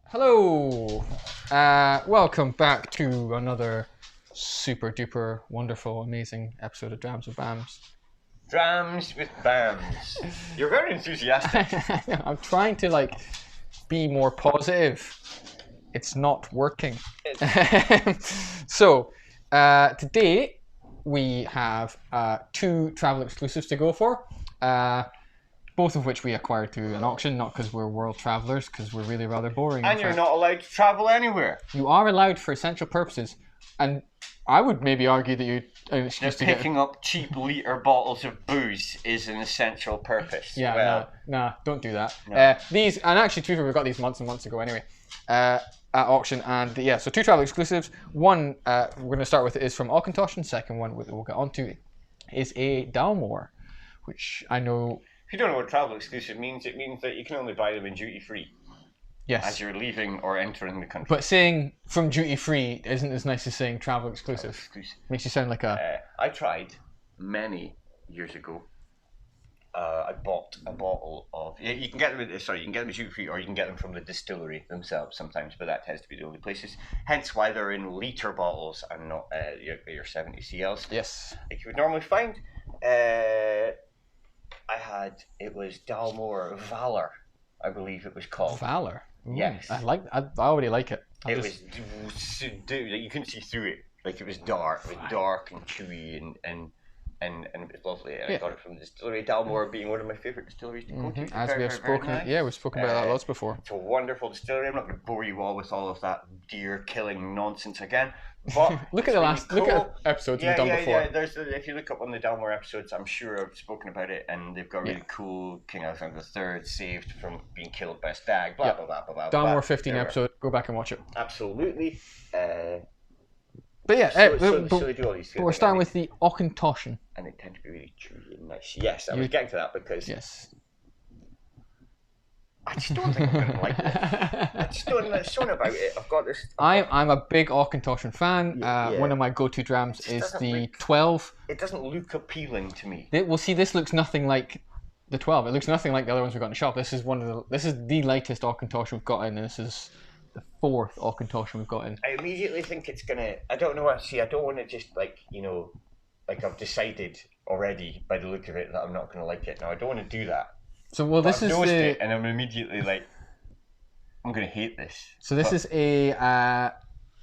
Hello, welcome back to another super duper wonderful amazing episode of Drams with Bams. Drams with Bams. You're very enthusiastic. I'm trying to be more positive. It's not working. So today we have two travel exclusives to go for. Both of which we acquired through an auction, not because we're world travelers, because we're really rather boring. And you're not allowed to travel anywhere. You are allowed for essential purposes, and I would maybe argue that you Picking up cheap liter bottles of booze is an essential purpose. Yeah, nah, don't do that. No. These, and actually, to be fair, we got these months and months ago anyway, at auction, and yeah, so two travel exclusives. One we're going to start with is from Auchintosh, and second one we'll get onto is a Dalmore, which I know. If you don't know what travel exclusive means, it means that you can only buy them in duty free. Yes. As you're leaving or entering the country. But saying from duty free isn't as nice as saying travel exclusive. Makes you sound like a. I tried many years ago. I bought a bottle of. You can get them. You can get them duty free, or you can get them from the distillery themselves sometimes. But that tends to be the only places. Hence why they're in liter bottles and not your 70 CLs. Yes. Like you would normally find. It was Dalmore Valor, I believe it was called. Valor. Ooh, yes. I already like it. Was you couldn't see through it. Like it was dark and chewy and it was lovely. And I got it from the distillery. Dalmore being one of my favourite distilleries to go to. As we have spoken, nice. We've spoken about that lots before. It's a wonderful distillery. I'm not going to bore you all with all of that deer killing nonsense again. But look at the last look at episodes we've done before. Yeah. If you look up on the Dalmore episodes, I'm sure I've spoken about it, and they've got really cool King Alexander III saved from being killed by a stag. Blah blah blah blah blah. Dalmore 15 episode. Go back and watch it. Absolutely. But yeah, they do all these but we're starting with the Auchintoshan. And they tend to be really chewy and nice. Yes, I was getting to that because I just don't think I'm going to like it. I just don't know something about it. I've got this. I'm a big Auchintoshan fan. One of my go-to drams is the 12. It doesn't look appealing to me. Well, see, this looks nothing like the 12. It looks nothing like the other ones we've got in the shop. This is the lightest Auchintoshan we've got in, and this is the fourth Auchintoshan we've got in. I immediately think it's gonna. I don't know. Actually, I don't want to just I've decided already by the look of it that I'm not gonna like it. Now I don't want to do that. So this is it, and I'm immediately like, I'm gonna hate this. So this is a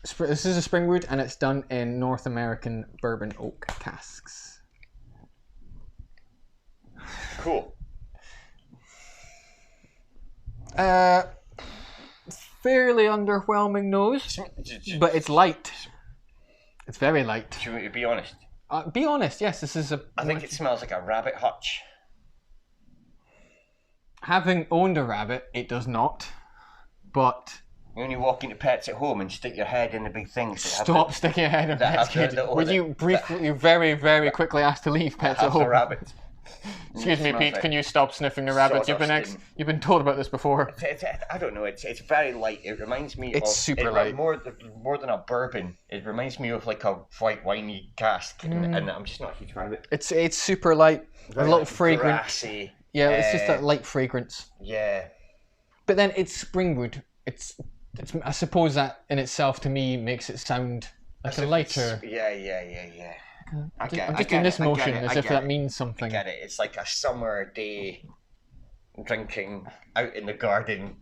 Springwood, and it's done in North American bourbon oak casks. Cool. Fairly underwhelming nose, but it's light. It's very light. Do you want me to be honest? Be honest. Yes, this is a. I think it smells like a rabbit hutch. Having owned a rabbit, it does not. But when you walk into Pets at Home and stick your head in the big things. Stop sticking your head in Pets Kid. Would you briefly, very, very quickly asked to leave Pets at Home? The rabbit. Excuse me, Pete. Can you stop sniffing the rabbits? You've been told about this before. I don't know. It's very light. It reminds me. It's super light. More than a bourbon. It reminds me of like a white winey cask, and I'm just not a huge fan of it. It's super light. A little fragrant. Grassy. Yeah, it's just that light fragrance. Yeah. But then it's Springwood. It's. I suppose that in itself to me makes it sound like a lighter. Yeah. I'm just doing this motion as if that means something. I get it. It's like a summer day, drinking out in the garden,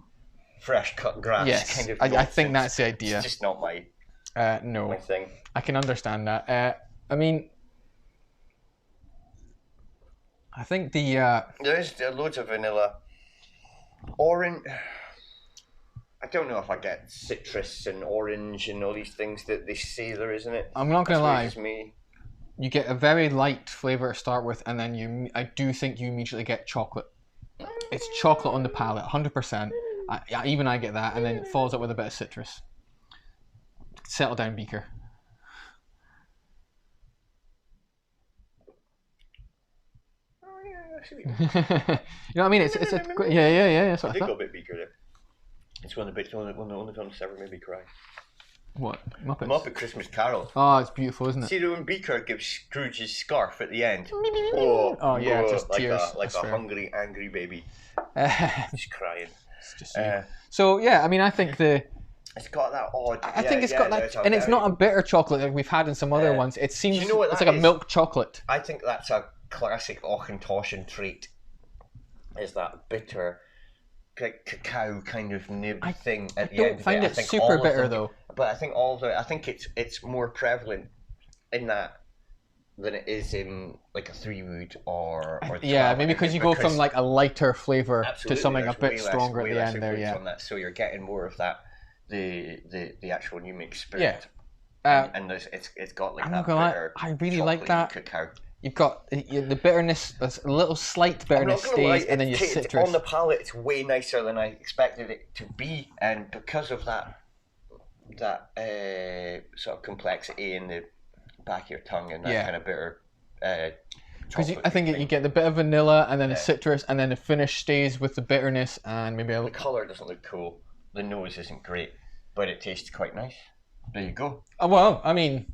fresh cut grass. Yes, kind of. I think that's the idea. It's just not my. No. My thing. I can understand that. I mean, I think the. There's loads of vanilla, orange. I don't know if I get citrus and orange and all these things that they say there, isn't it? I'm not gonna lie. Me. You get a very light flavour to start with, and then I do think you immediately get chocolate. It's chocolate on the palate, 100%. Even I get that, and then it follows up with a bit of citrus. Settle down, Beaker. You know what I mean? It's a yeah. That's what I thought. Go a bit Beaker there. It's one of the films that ever made me cry. What? Muppets? Muppet Christmas Carol. Oh, it's beautiful, isn't it? See when Beaker gives Scrooge his scarf at the end? Oh yeah, just like tears. a hungry, angry baby. He's crying. It's just you. So yeah, I mean, I think it's got that odd. I think it's got that, and it's not a bitter chocolate like we've had in some other ones. It seems you know what it's that like a is? milk chocolate. I think that's a classic Auchentoshan trait. Is that bitter, like cacao kind of nib thing at the end of it? I don't find it think super all of bitter them- though. But I think all of it. I think it's more prevalent in that than it is in like a 3-wood or Yeah, 12. maybe because you go from like a lighter flavour to Absolutely, something a there's bit way stronger at way the less end there. influence Yeah. on that, so you're getting more of that the actual new mix spirit. Yeah. And it's got like I'm that not gonna lie, bitter, I really like chocolatey that. cacao. You've got the bitterness, a little slight bitterness stays, and then your citrus. On the palate, it's way nicer than I expected it to be, and because of that sort of complexity in the back of your tongue and that kind of bitter. Because I think you get the bit of vanilla and then the citrus, and then the finish stays with the bitterness and maybe the colour doesn't look cool. The nose isn't great, but it tastes quite nice. There you go. Oh, well, I mean,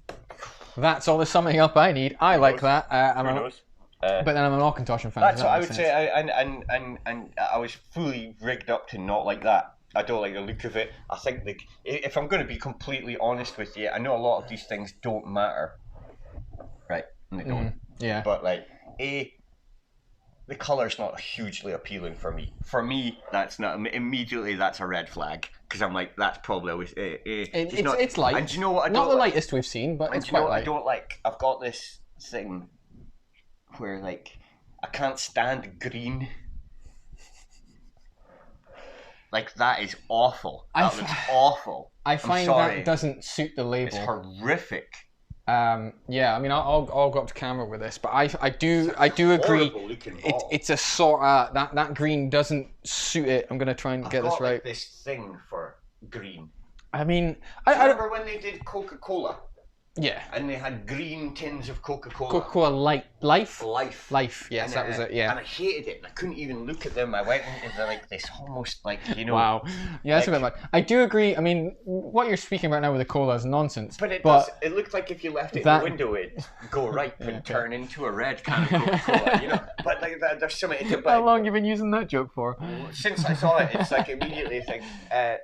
that's all the summing up I need. I like that. But then I'm an Auchentoshan fan. That's what I would say. And I was fully rigged up to not like that. I don't like the look of it. I think if I'm going to be completely honest with you, I know a lot of these things don't matter, right? And they don't. Yeah. But like, the colour's not hugely appealing for me. For me, that's not immediately. That's a red flag because I'm like, that's probably always. It's light. And do you know what? I not don't the like? lightest we've seen, but And it's do you know quite what I light. don't like? I've got this thing where like I can't stand green. Like that is awful. That looks awful. I find that doesn't suit the label. It's horrific. Yeah, I mean, I'll go up to camera with this, but I do agree. It's a sort of that green doesn't suit it. I'm gonna try and get this right. Like, this thing for green. I mean, I remember when they did Coca-Cola. Yeah. And they had green tins of Coca-Cola. Coca-Cola Life. Life. Yes, that was it. Yeah. And I hated it. And I couldn't even look at them. I went into like this almost like Wow. Yeah, that's a bit much. I do agree. I mean, what you're speaking about now with the cola is nonsense. But it looked like if you left it in the window, it'd go ripe and turn into a red can of Coca-Cola. You know. But like there's something. How long have you been using that joke for? Since I saw it, it's like immediately like.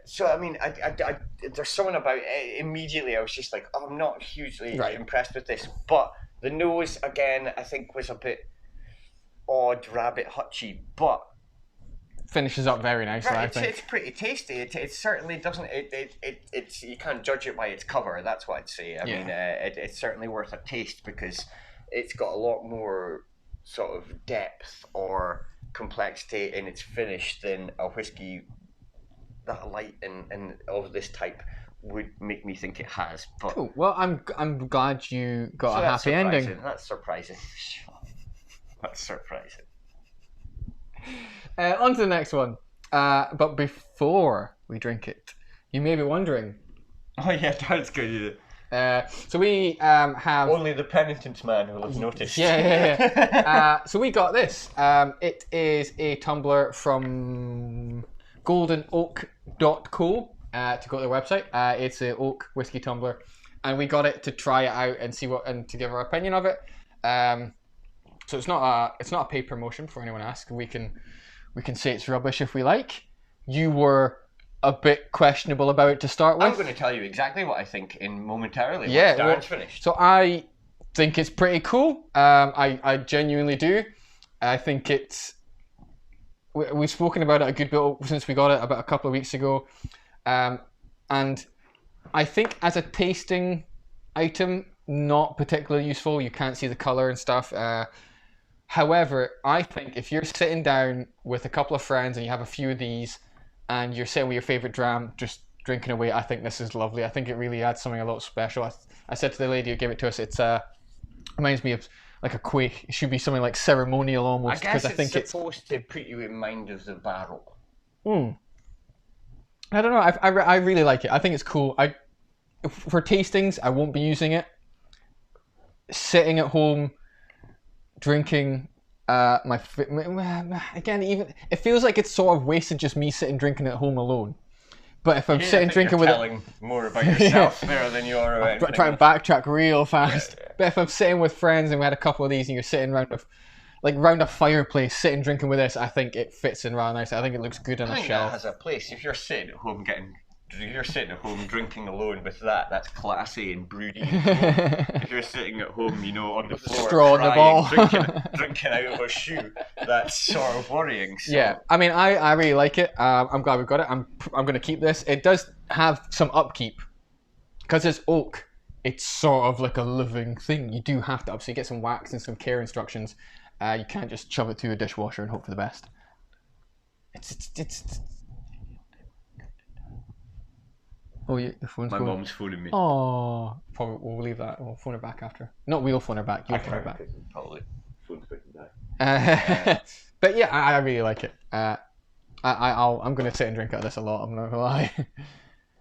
So I mean, I there's something about it. Immediately I was just like, oh, I'm not hugely impressed with this. But the nose again, I think was a bit odd, rabbit hutchy, but finishes up very nicely. I think it's pretty tasty. It certainly doesn't. It's you can't judge it by its cover. That's what I'd say. I mean, it's certainly worth a taste because it's got a lot more sort of depth or complexity in its finish than a whiskey that light and of this type would make me think it has. But cool. Well, I'm glad you got a happy ending. That's surprising. That's surprising. On to the next one. But before we drink it, you may be wondering. Oh yeah, that's good. So we have only the penitent man will have noticed. Yeah. So we got this. It is a tumbler from goldenoak.co. To go to their website. It's an oak whiskey tumbler, and we got it to try it out and see and to give our opinion of it. So it's not a paid promotion for anyone asks. We can say it's rubbish if we like. You were a bit questionable about it to start with. I'm going to tell you exactly what I think momentarily. Yeah, once Darren's finished. So I think it's pretty cool. I genuinely do. I think it's. We've spoken about it a good bit since we got it about a couple of weeks ago. And I think as a tasting item, not particularly useful. You can't see the color and stuff. However, I think if you're sitting down with a couple of friends and you have a few of these and you're sitting with your favorite dram, just drinking away, I think this is lovely. I think it really adds something a little special. I said to the lady who gave it to us, it's reminds me of like a quaich. It should be something like ceremonial almost. I think it's supposed to put you in mind of the barrel. I don't know. I really like it. I think it's cool. For tastings, I won't be using it. Sitting at home, drinking. Again, even it feels like it's sort of wasted just me sitting drinking at home alone. But if I'm sitting drinking with telling more about yourself there than you are about. Try and backtrack real fast. But if I'm sitting with friends and we had a couple of these and you're sitting around with like round a fireplace, sitting drinking with this, I think it fits in rather nicely. I think it looks good on I a think shelf. that has a place. If you're sitting at home drinking alone with that's classy and broody. If you're sitting at home, on the floor, straw in the ball, drinking out of a shoe, that's sort of worrying. So. Yeah, I mean, I really like it. I'm glad we got it. I'm going to keep this. It does have some upkeep because it's oak. It's sort of like a living thing. You do have to obviously get some wax and some care instructions. You can't just shove it through a dishwasher and hope for the best. It's Oh, yeah, the phone's going. My mom's phoning me. Oh, probably we'll leave that. We'll phone her back after. No, we'll phone her back. You'll phone her back. Probably. Phone's going to die. But yeah, I really like it. I'm going to sit and drink out of this a lot. I'm not going to lie.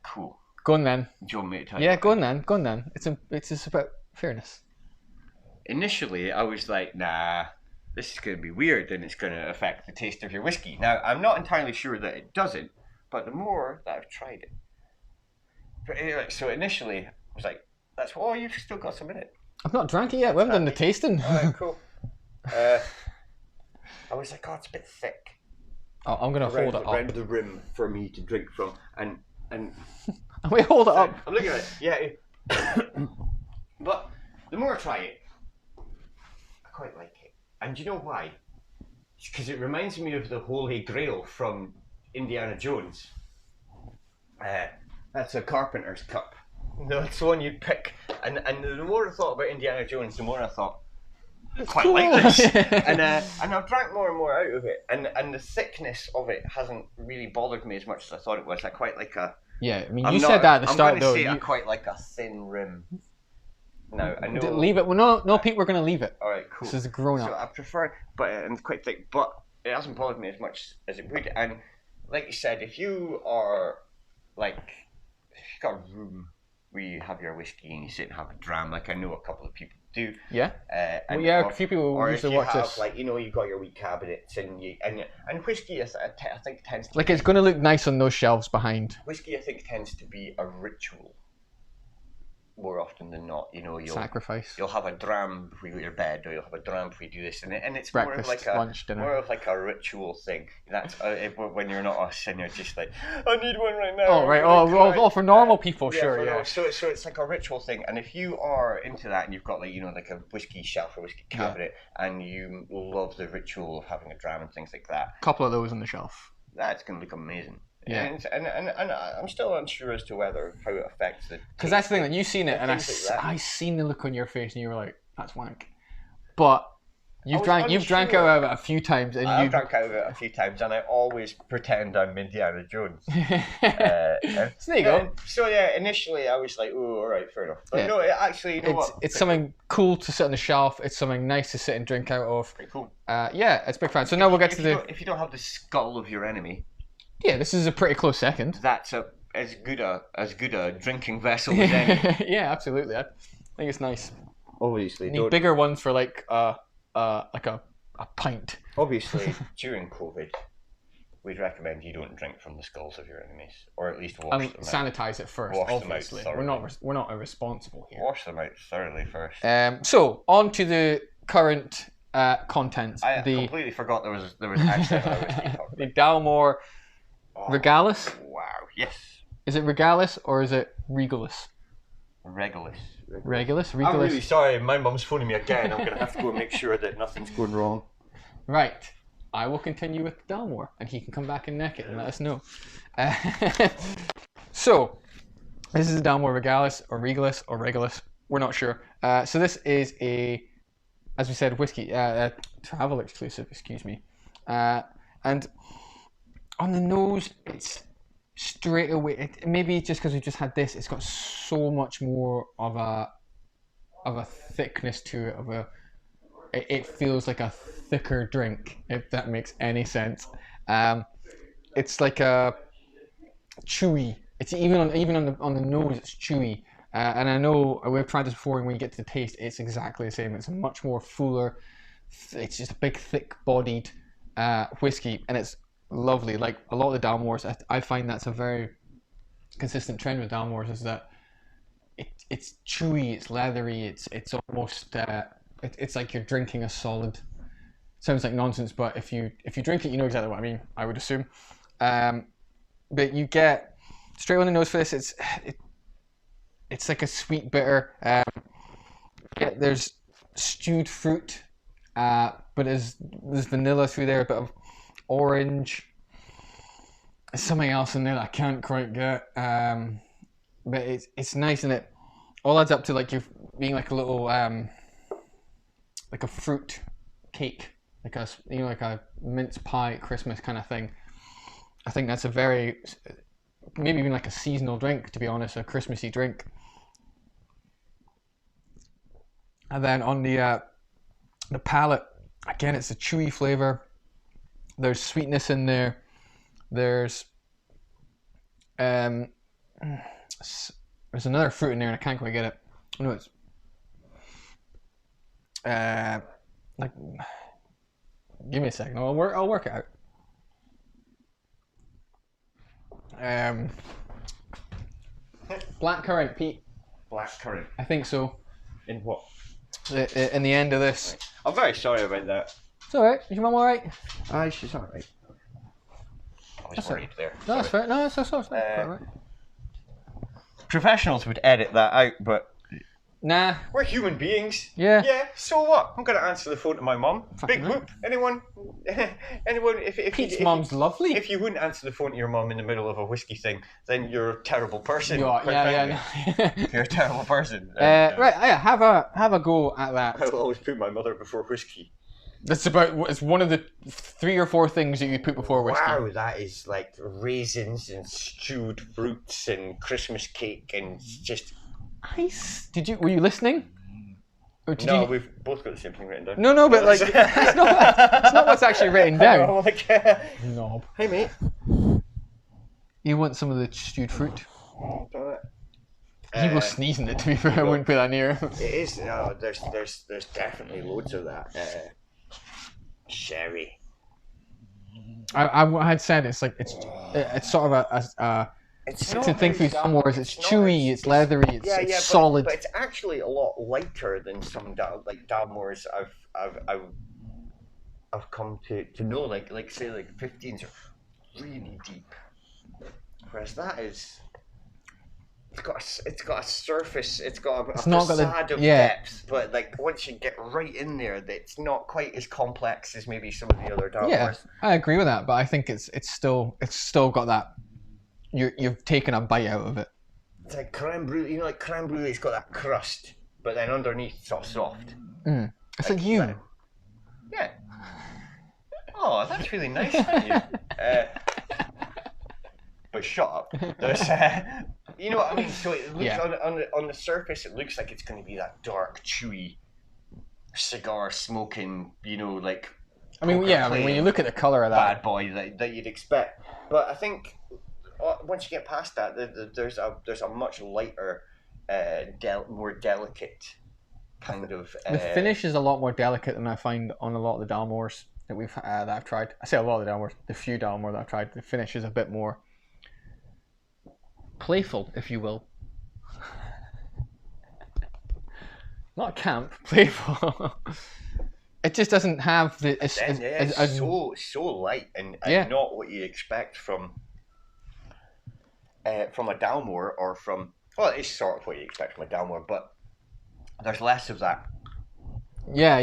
Cool. Go on then. Do you want me to tell you? Yeah, go on then. It's just about fairness. Initially, I was like, nah, this is going to be weird and it's going to affect the taste of your whiskey. Now, I'm not entirely sure that it doesn't, but the more that I've tried it. So initially, I was like, you've still got some in it. I've not drank it yet. We haven't done the tasting. Alright, cool. I was like, it's a bit thick. Oh, I'm going to hold it up. Around the rim for me to drink from. And wait, hold it up. I'm looking at it. Yeah. But the more I try it, I quite like it. And do you know why? It's because it reminds me of the Holy Grail from Indiana Jones. That's a carpenter's cup. That's the one you pick. And the more I thought about Indiana Jones, the more I thought, I quite like this. and I've drank more and more out of it. And the thickness of it hasn't really bothered me as much as I thought it was. I quite like a... Yeah, I mean, you said that at the start, though. I'm going to say I quite like a thin rim. No, I know... Leave it. Well, no, Pete, we're going to leave it. Alright, cool. This is grown up. So I prefer... and it's quite thick, but it hasn't bothered me as much as it would. And like you said, if you are like... If you've got a room where you have your whiskey and you sit and have a dram, like I know a couple of people do. Yeah. A few people usually watch this. Like you've got your wee cabinets and whiskey, I think tends to. Like it's going to look nice on those shelves behind. Whiskey, I think, tends to be a ritual. More often than not, you'll sacrifice. You'll have a dram before you go to your bed, or you'll have a dram before you do this, and it's breakfast, more of like lunch, dinner. More of like a ritual thing. That's when you're not us and you're just like, I need one right now. Oh right, oh for normal people, sure, yeah. So it's like a ritual thing, and if you are into that and you've got like like a whiskey shelf or whiskey cabinet, and you love the ritual of having a dram and things like that, a couple of those on the shelf. That's gonna look amazing. Yeah, and I'm still unsure as to how it affects the. Because that's the thing that you've seen it, and I seen the look on your face, and you were like, "That's wank." But you've drank out of it a few times, and I've drank out of it a few times, and I always pretend I'm Indiana Jones. So there you go. So yeah, initially I was like, "Oh, all right, fair enough." But no, actually, it's something cool to sit on the shelf. It's something nice to sit and drink out of. Pretty cool. Yeah, it's a big fan. So now we'll get to if you don't have the skull of your enemy. Yeah, this is a pretty close second. That's as good a drinking vessel as any. Yeah, absolutely. I think it's nice. Obviously, you need bigger ones for like a pint. Obviously, during COVID, we'd recommend you don't drink from the skulls of your enemies, or at least wash them out. Sanitize it first. Wash obviously, them out we're not irresponsible here. Wash them out thoroughly first. So on to the current contents. I completely forgot there was actually another whiskey. The Dalmore. Regalis? Wow, yes. Is it Regalis or is it Regalis? Regulus. Regulus? I'm really sorry, my mum's phoning me again. I'm going to have to go and make sure that nothing's going wrong. Right. I will continue with Dalmore and he can come back and neck it and let us know. So, this is a Dalmore Regalis or Regalis or Regalis. We're not sure. So this is as we said, whiskey, travel exclusive, excuse me. And on the nose, it's straight away. Maybe just because we've just had this, it's got so much more of a thickness to it. It feels like a thicker drink, if that makes any sense. It's like a chewy. It's even on the nose, it's chewy. And I know we've tried this before, and when you get to the taste, it's exactly the same. It's much more fuller. It's just a big, thick-bodied whiskey, and it's lovely. Like a lot of the Dalmores, I find that's a very consistent trend with Dalmores is that it's chewy, it's leathery, it's almost it's like you're drinking a solid sounds like nonsense, but if you drink it, you know exactly what I mean. I would assume. But you get straight on the nose for this. It's like a sweet bitter. There's stewed fruit, but there's vanilla through there, a bit of orange. There's something else in there that I can't quite get. But it's nice, and it all adds up to like you're being like a little like a fruit cake, like a mince pie at Christmas kind of thing. I think that's a very, maybe even like a seasonal drink, to be honest, a Christmassy drink. And then on the palate, again, it's a chewy flavor. There's sweetness in there. There's another fruit in there, and I can't quite get it. No, it's like, give me a second. I'll work it out. Blackcurrant, Pete. Blackcurrant. I think so. In what? In the end of this. I'm very sorry about that. It's alright. Is your mum alright? Aye, she's alright. I was worried there. No, that's fair. No, that's all right. Professionals would edit that out, but Nah. we're human beings. Yeah. Yeah. So what? I'm gonna answer the phone to my mum. Fucking Big right. whoop. Anyone? If Pete's you, mum's lovely. If you wouldn't answer the phone to your mum in the middle of a whiskey thing, then you're a terrible person. You are, quite yeah. frankly. You're a terrible person. Right, yeah. Have a go at that. I will always put my mother before whiskey. It's one of the 3 or 4 things that you put before whiskey. Wow, that is like raisins and stewed fruits and Christmas cake and just. Nice. Were you listening? Or did No, you... we've both got the same thing written down. No, but like it's not what's actually written down. Oh, like, Knob. hey mate. You want some of the stewed fruit? He Uh, was sneezing it, to be fair. I wouldn't put that near him. It is. There's definitely loads of that. Sherry. I had said it's sort of a It's a thing through Dalmores. It's chewy, it's leathery, it's solid. But it's actually a lot lighter than some Dalmores I've come to know. Like say 15s are really deep, whereas that is. It's got a surface. It's got a facade of depth, but like once you get right in there, it's not quite as complex as maybe some of the other Dalmores. Yeah, I agree with that, but I think it's still got that. You've taken a bite out of it. It's like creme brulee. Like creme brulee's got that crust, but then underneath it's all soft. It's like you. That. Yeah. Oh, that's really nice, thank you. But shut up. There's, you know what I mean? So it looks on the surface, it looks like it's going to be that dark, chewy, cigar smoking. Like. I mean, when you look at the color of that, bad boy that you'd expect. But I think once you get past that, there's a much lighter, more delicate kind of. The finish is a lot more delicate than I find on a lot of the Dalmores that I've tried. I say a lot of the Dalmores, the few Dalmore that I've tried. The finish is a bit more playful, if you will. Not camp, playful. It just doesn't have the. It's so light and not what you expect from a Dalmore or from. Well, it's sort of what you expect from a Dalmore, but there's less of that. Yeah.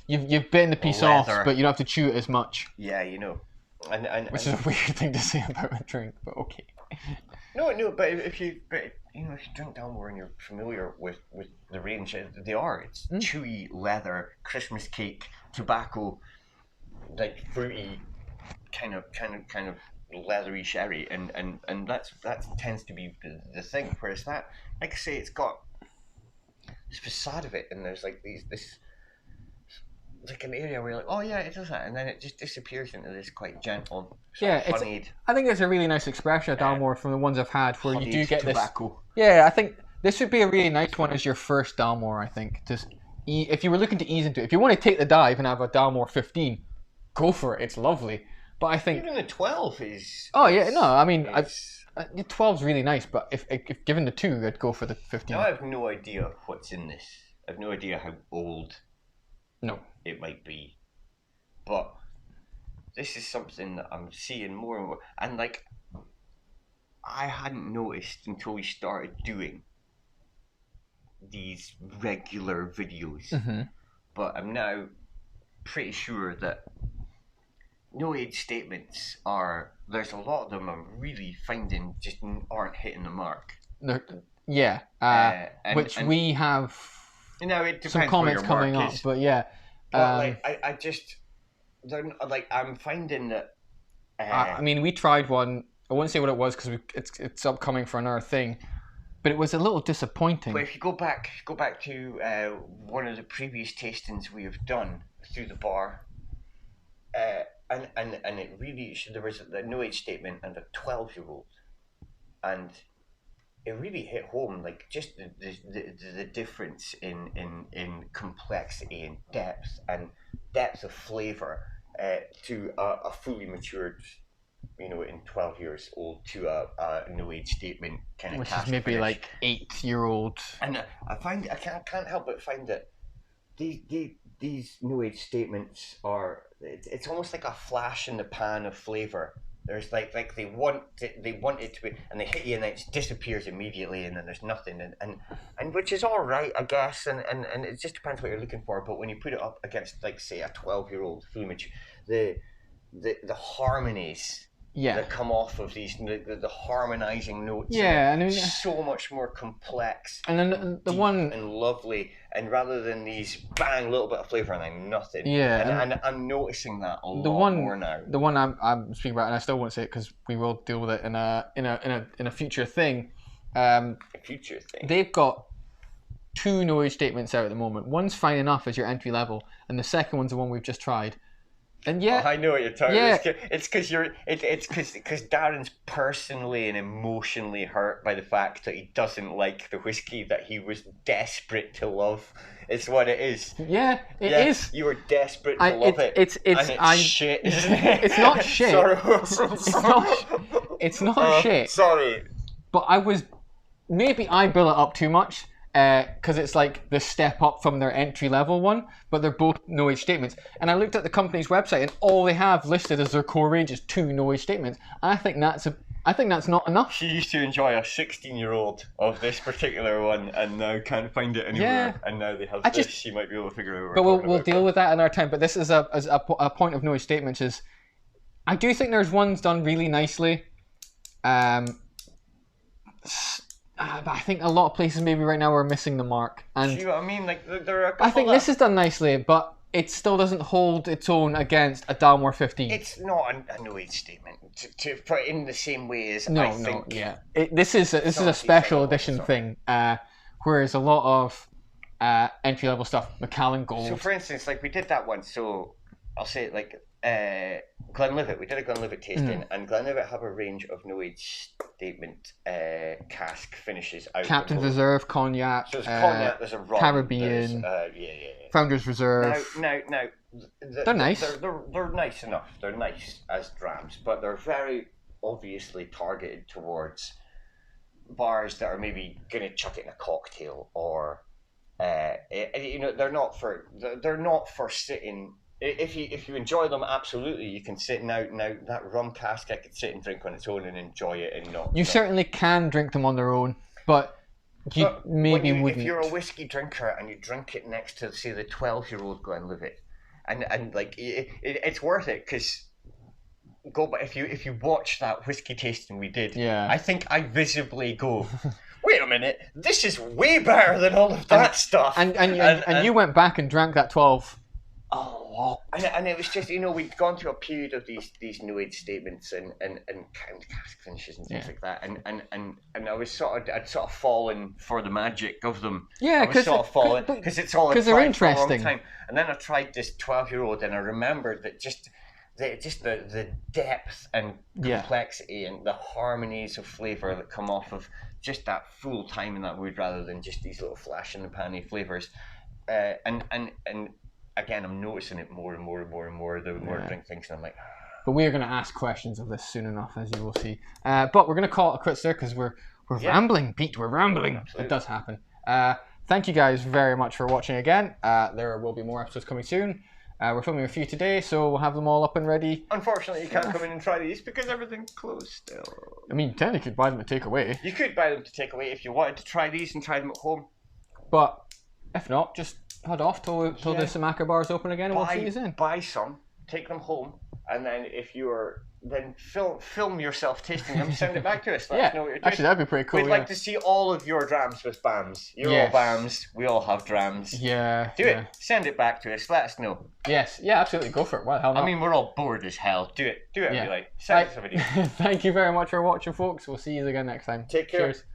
You've bitten the piece off, but you don't have to chew it as much. Yeah, and which is a weird thing to say about a drink, but okay. No, but if you drink Dalmore and you're familiar with the range, they are. It's chewy leather, Christmas cake, tobacco, like fruity, kind of leathery sherry, and that tends to be the thing. Whereas that, like I say, it's got this facade of it, and there's like this like an area where you're like, oh yeah, it does that, and then it just disappears into this quite gentle, honeyed. I think it's a really nice expression of Dalmore from the ones I've had, where you do get tobacco. This. Yeah, I think this would be a really nice one as your first Dalmore. I think if you were looking to ease into it, if you want to take the dive and have a Dalmore 15, go for it. It's lovely, but I think even the 12 is. Oh yeah, no, I mean, 12's really nice, but if given the 2, I'd go for the 15. Now I have no idea what's in this. I have no idea how old. No. It might be. but this is something that I'm seeing more and more. And like, I hadn't noticed until we started doing these regular videos, but I'm now pretty sure that no age statements there's a lot of them I'm really finding just aren't hitting the mark. Yeah, which we have it depends some comments where your coming mark up, is. but yeah. But I'm finding that. I mean, we tried one. I won't say what it was because it's upcoming for another thing, but it was a little disappointing. But if you go back to one of the previous tastings we have done through the bar, and it really there was a no age statement and a 12-year-old, and it really hit home, like just the difference in complexity and depth of flavour to a fully matured, in 12 years old, to a no age statement kind of which cask is maybe finish. like 8-year-old. And I can't help but find that these no age statements it's almost like a flash in the pan of flavour. There's like they want it to be, and they hit you and it disappears immediately, and then there's nothing, and which is all right, I guess, and it just depends what you're looking for. But when you put it up against, like, say, a 12-year-old fully mature, the harmonies that come off of these, the harmonizing notes, so much more complex, and then the deep one and lovely, and rather than these bang little bit of flavor and then nothing. And I'm noticing that a lot more now. The one I'm speaking about, and I still won't say it because we will deal with it in a future thing. They've got 2 no age statements out at the moment. One's fine enough as your entry level, and the second one's the one we've just tried. And I know what you're talking about. It's because Darren's personally and emotionally hurt by the fact that he doesn't like the whiskey that he was desperate to love. It's what it is. Yeah, it is. You were desperate to love it. It's shit, isn't it? It's not shit. Sorry. It's not shit. Sorry. But I build it up too much. Because it's like the step up from their entry level one, but they're both no age statements. And I looked at the company's website, and all they have listed as their core range is 2 no age statements. I think that's not enough. She used to enjoy a 16-year-old of this particular one, and now can't find it anywhere. Yeah. And now they have this. She might be able to figure it out. But we'll deal with that another time. But this is a point of no age statements. Is I do think there's ones done really nicely. But I think a lot of places maybe right now are missing the mark. And see what I mean? Like, there are a couple I think this is done nicely, but it still doesn't hold its own against a Dalmore 15. It's not a no age statement to put it in the same way as This is a special edition thing, whereas a lot of entry level stuff, Macallan Gold. So for instance, like we did that one. So I'll say it like Glenlivet. We did a Glenlivet tasting, and Glenlivet have a range of no age statement cask finishes out. Captain's Reserve, Cognac. So there's Cognac, there's a rum, Caribbean, Founder's Reserve. Now, they're nice. They're nice enough. They're nice as drams, but they're very obviously targeted towards bars that are maybe gonna chuck it in a cocktail, or they're not for sitting. If you enjoy them, absolutely, you can sit now. That rum cask, I could sit and drink on its own and enjoy it, and not. You certainly can drink them on their own, but you maybe wouldn't. If you're a whiskey drinker and you drink it next to, say, the 12-year-old Glenlivet, and like it's worth it, because if you watch that whiskey tasting we did, I think I visibly go, wait a minute, this is way better than all of that stuff. And you went back and drank that 12. And it was just, we'd gone through a period of these new age statements and cask finishes and things like that, and I was I'd sort of fallen for the magic of them. Yeah, because it's all they're interesting. Time. And then I tried this 12-year-old, and I remembered that just the depth and complexity and the harmonies of flavour that come off of just that full time in that wood, rather than just these little flash in the panny flavours, and again, I'm noticing it more and more and more and more the more I drink things, and I'm like. But we are going to ask questions of this soon enough, as you will see. But we're going to call it a quits there, because we're rambling, Pete. We're rambling. Absolutely. It does happen. Thank you guys very much for watching again. There will be more episodes coming soon. We're filming a few today, so we'll have them all up and ready. Unfortunately, you can't come in and try these because everything's closed still. I mean, technically, you could buy them to take away, You could buy them to take away if you wanted to try these and try them at home. but if not, just head off till the Samaka bar's open again, and we'll see you then. Buy some, take them home, and then if you're then film yourself tasting them, send it back to us. Let us know what you're doing. Actually, that'd be pretty cool. We'd like to see all of your drams with BAMs. You're all BAMs. We all have drams. Yeah. Do it. Send it back to us. Let us know. Yes. Yeah. Absolutely. Go for it. Why the hell not? I mean, we're all bored as hell. Do it. Do it if you like. Send us a video. Thank you very much for watching, folks. We'll see you again next time. Take care. Cheers.